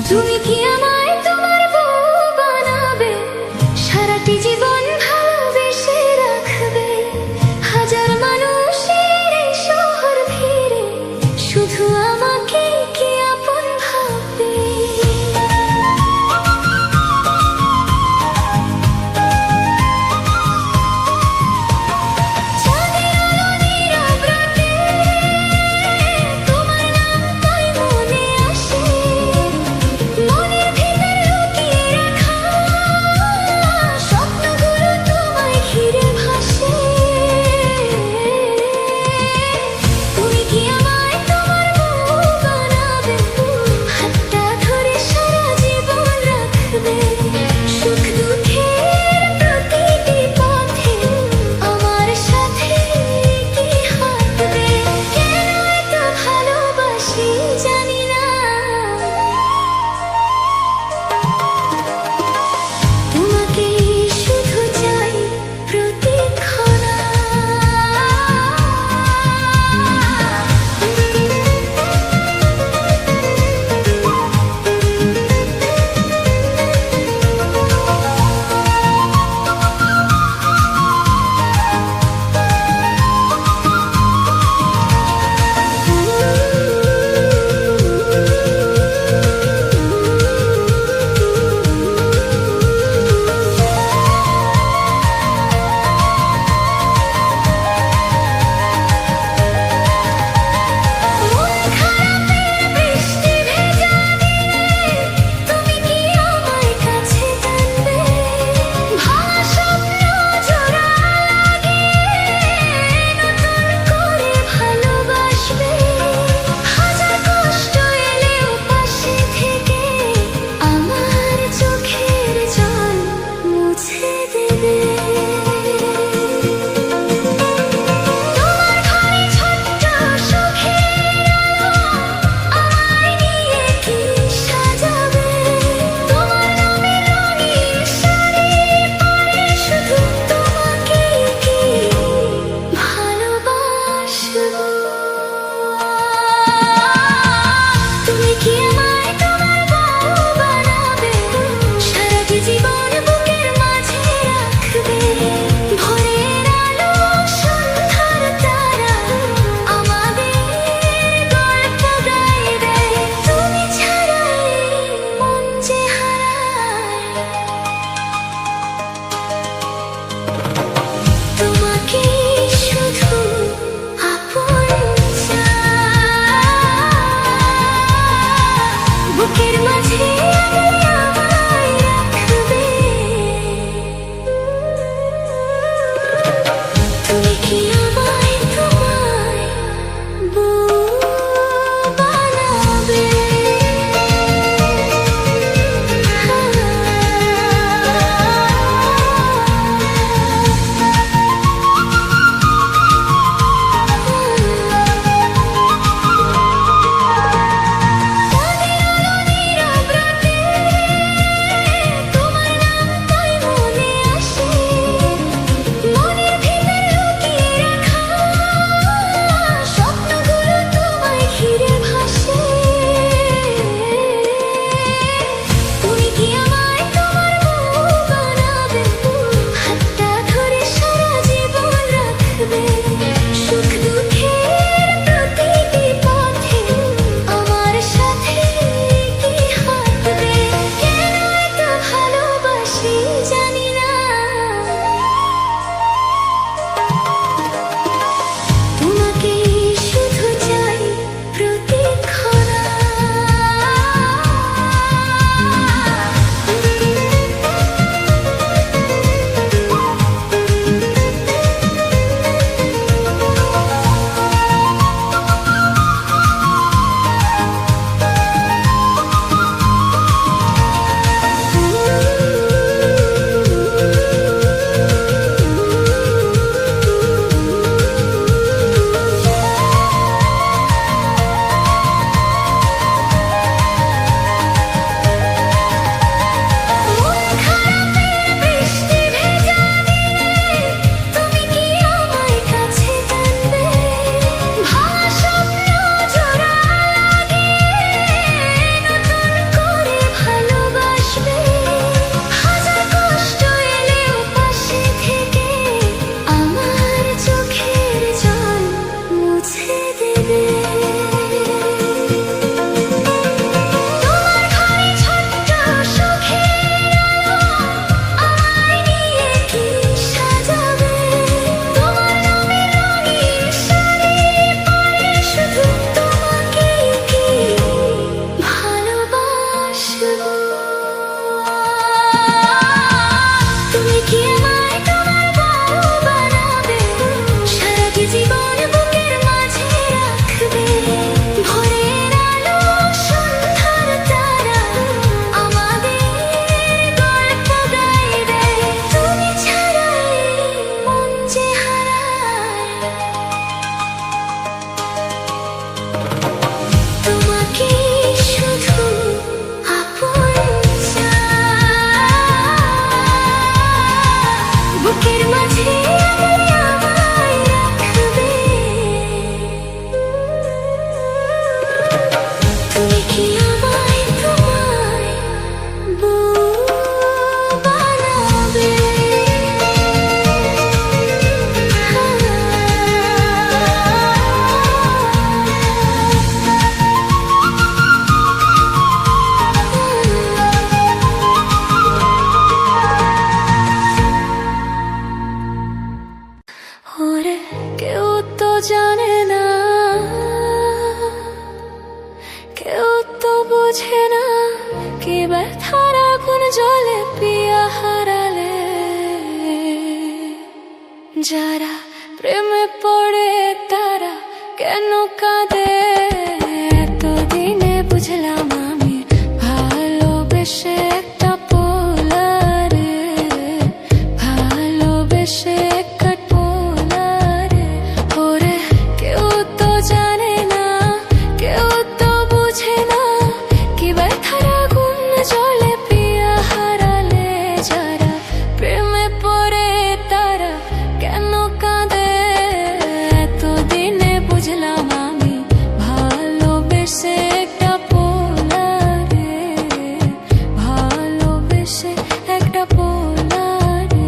তুমি কি আমায় তোমার বউ বানাবে, সারাটি জীবন ভালোবেসে রাখবে? হাজার মানুষের এই শহর ভিড়ে শুধু আমাকে কি আপন ভাববে? চাঁদের আলো নীরব রাতে তোমার নামটাই মনে আসে, মনের ভিতর লুকিয়ে রাখা স্বপ্নগুলো তোমায় ঘিরে ভাসে। তুমি কি আমায় তোমার বউ বানাবে, হাতটা ধরে সারা জীবন রাখবে? সুখ দুঃখের প্রতিটি পথে আমার সাথে কি হাঁটবে? কেন এত ভালোবাসি জানি না, তোমাকে শুধু চাই প্রতিক্ষণা। মন খারাপের বৃষ্টি ভেজা দিনে তুমি কি আমায় কাছে টানবে? ভাঙা স্বপ্ন জোড়া লাগিয়ে নতুন করে ভালোবাসবে? হাজার কষ্ট এলেও পাশে থেকে আমার চোখের জল মুছে দেবে। তোমার ঘরে ছোট্ট সুখের আলো আমায় নিয়ে কি সাজাবে? তোমার নামে রঙিন শাড়ি পরে শুধু তোমাকেই কি ভালোবাসবো? তুমি কি আমায় তোমার বউ বানাবে, সারাটি জীবন বুকের মাঝে রাখবে? ভোরের আলো সন্ধ্যার তারা আমাদের গল্প গাইবে। তুমি ছাড়া এই মন যে হারায়, তোমাকে শুধু আপন চায়, বুকের মাঝে আগলে আমায় রাখবে। তুমি কি আমায় তোমার বউ বানাবে? চাঁদের আলো নীরব রাতে তোমার নামটাই মনে আসে, মনের ভিতর লুকিয়ে রাখা জানে না, কেউ তো বোঝে না কি ব্যথার আগুন জ্বলে পিয়া হারালে। যারা প্রেমে পড়ে তারা কেন কাঁদে, এতদিনে বুঝলাম আমি ভালোবেসে একটা পোলারে, ভালোবেসে একটা পোলারে। ওরে কেউ তো জানে না, কেউ তো বুঝে না কি ব্যথার আগুন জ্বলে পিয়া হারালে। যারা প্রেমে পড়ে তারা কেন কাঁদে, এতদিনে বুঝলাম আমি ভালোবেসে একটা পোলারে, ভালোবেসে একটা পোলারে।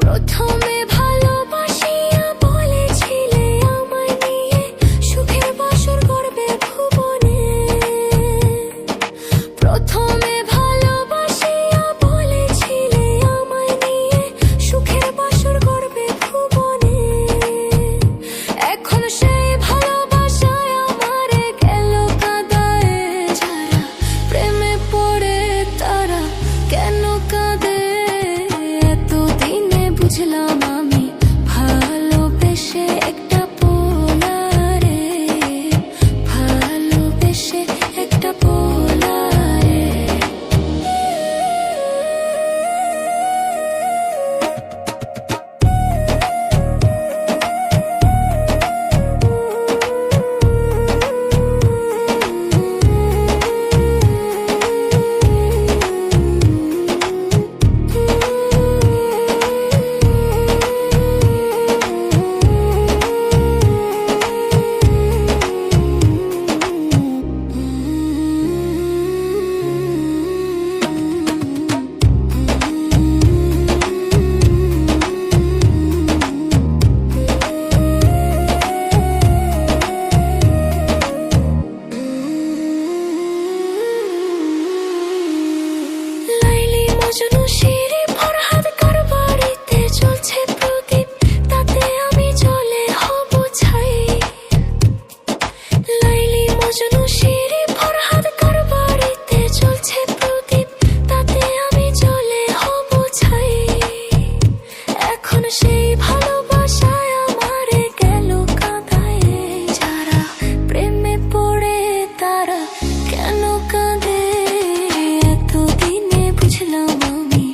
প্রথমে ভালোবাসিয়া বলেছিলে আমায় নিয়ে সুখের বাসর করবে ভুবনে। প্রথমে ভালোবাসিয়া বলেছিলে আমায় নিয়ে সুখের বাসর করবে ভুবনে। এখন সেই ভালোবাসায় আমারে গেল কাঁদায়। যারা প্রেমে পড়ে তারা কেন কাঁদে, এতদিনে বুঝলাম আমি ভালোবেসে একটা পোলারে, ভালোবেসে একটা পোলারে। লাইলি মজনু শিরি ফরহাদ কার বাড়িতে চলছে প্রদীপ, তাতে আমি জ্বলে হব ছাই। লাইলি মজনু শিরি ফরহাদ কার বাড়িতে চলছে প্রদীপ, তাতে আমি জ্বলে হব ছাই। এখন সেই ভালোবাসায় আমারে গেল কাঁদায়। যারা প্রেমে পড়ে তারা কেন কাঁদে, এতদিনে বুঝলাম আমি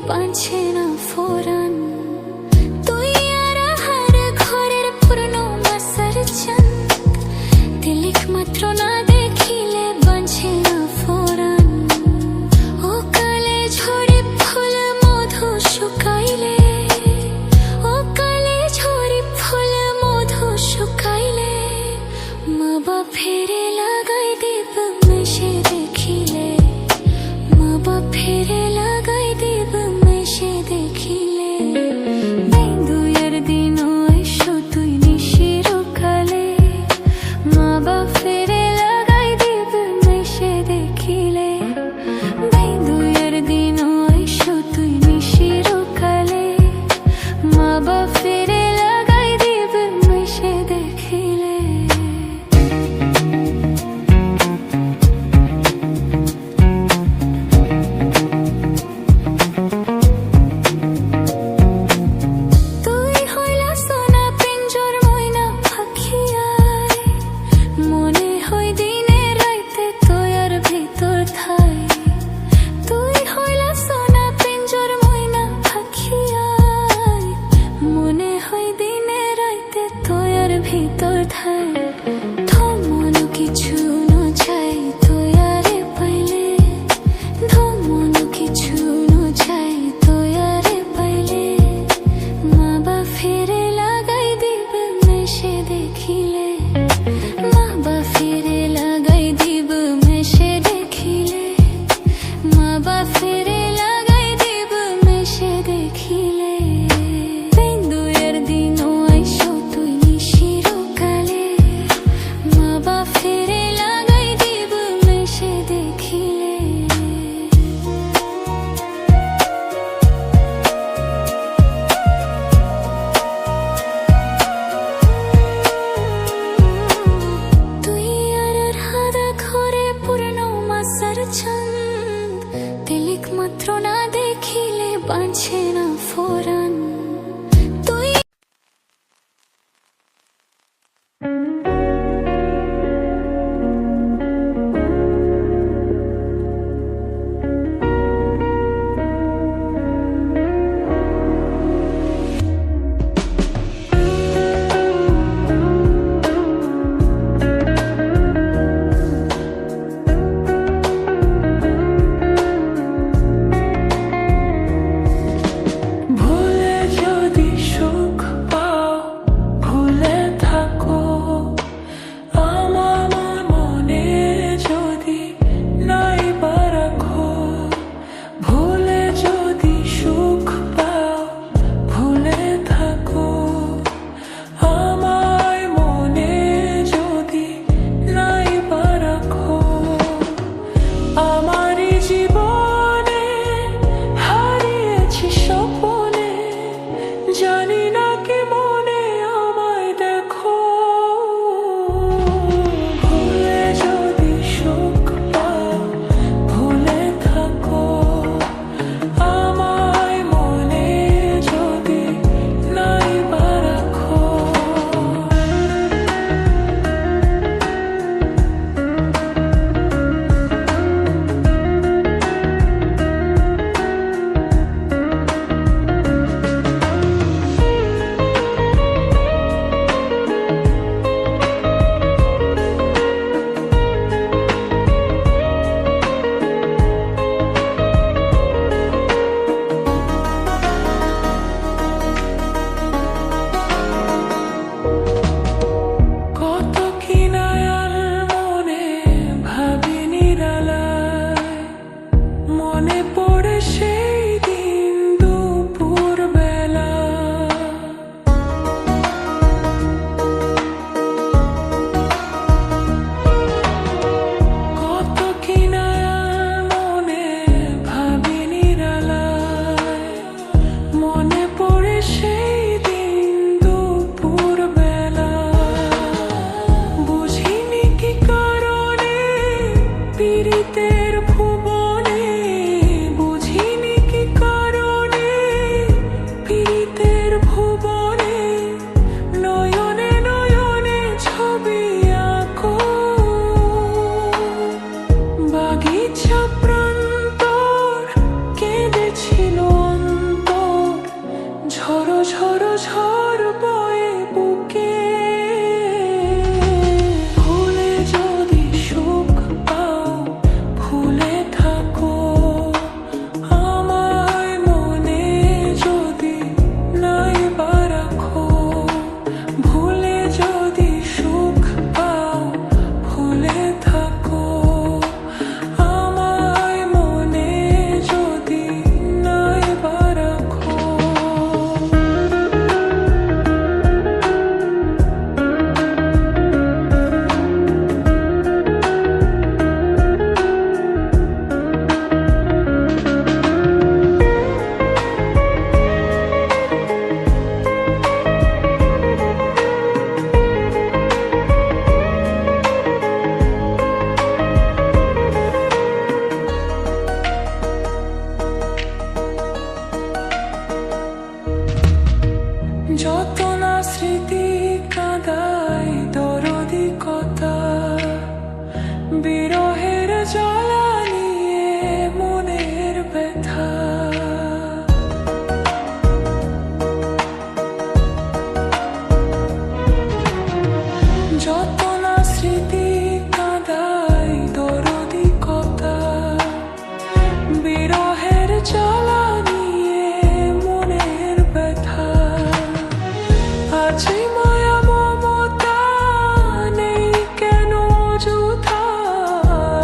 বাঁধছে না ফোরান। তুই আর আহার ঘরের পুরনো মাসার চান, তিলিক মাত্র না দেখিলে বাঁধছে না ফোরান। ও কালে ঝরে ফুল মধু শুকাইলে, ও কালে ঝরে ফুল মধু শুকাইলে, মা বাপ ফিরে লাগাই দিব মেশে দেখিলে, মা বাপ ফিরে লাগাই দিব মেশে দেখিলে। দুইয়ের দিন এসো তুই নিশির কালে, মা বাপ ফিরে লাগাই দিব মেশে দেখিলে। দুইয়ের দিন এসো তুই নিশির কালে, মা বাপ ফিরে লাগাই দিব মেশে দেখিলে। তুই হইলা সোনা পিঞ্জর ময়না পাখি আয়, মনে হয় দিনে রাইতে তোয়ার ভিতর থাই। তুই হইলা সোনা পিঞ্জর ময়না পাখি আয়, মনে হয় দিনে রাইতে তোয়ার ভিতর থাই। ধমন কিছু ন চাই তোয়ারে পাইলে, ধমন কিছু ন চাই তোয়ারে পাইলে, মা বাপ ফিরে লাগাই দিব মেশে দেখিলে, মা বাপ ফিরে লাগাই দিব মেশে দেখিলে, মা বাপ ফিরে লাগাই দিব মেশে দেখিলে। দুইয়ের দিন আইসো তুই নিশির কালে, মা বাপ ফিরে লাগাই দিব মেশে দেখিলে। তুই আর হাদা ঘরে পুরনো মাসার ছন্দ, তিলিক মাত্র না দেখিলে বাঁধছে না ফোরান। তুই ঝড় বয়ে বুকে, ভুলে যদি সুখ পাও ভুলে থাকো, আমায় মনে যদি নাই বা রাখো, ভুলে যদি সুখ পাও ভুলে থাকো, আমায় মনে যদি নাই বা রাখো। যত না স্মৃতি কাঁদায় দরদি কথা, বিরহের জ্বালা নিয়ে মনের ব্যথা, যত না স্মৃতি কাঁদায় দরদি কথা, বিরহের জ্বালা নিয়ে মনের ব্যথা, আছি মায়া মমতা নেই কেন অযথা,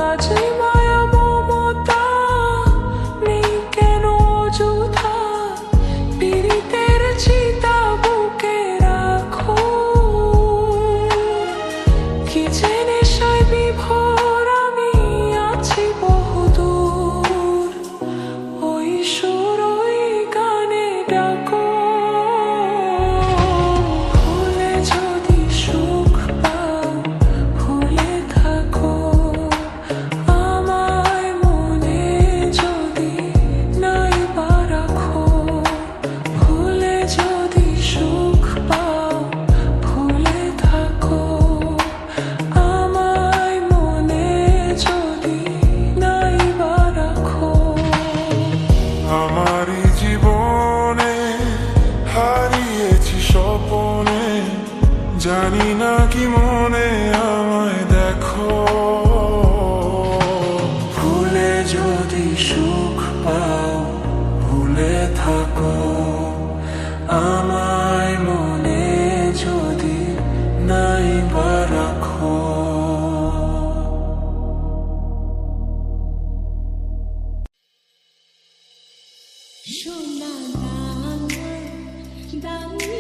আছি মায়া মমতা নেই কেন অযথা, পীড়িতের চিতা বুকে রাখো, কি যে নেশায় বিভোর আমি আছি বহুদূর, ওই সুর ওই গানে ডাকো, ভুলে যদি সুখ পাও ভুলে থাকো, আমায় মনে যদি নাই বা রাখো, ভুলে যদি সুখ পাও ভুলে থাকো, আমায় মনে যদি নাই বা রাখো। আমারই জীবনে হারিয়েছি স্বপনে, জানি না কি মনে আমায় দেখো, ভুলে যদি সুখ পাও ভুলে থাকো, আমায় মনে যদি নাই বা রাখো। সোনা দামি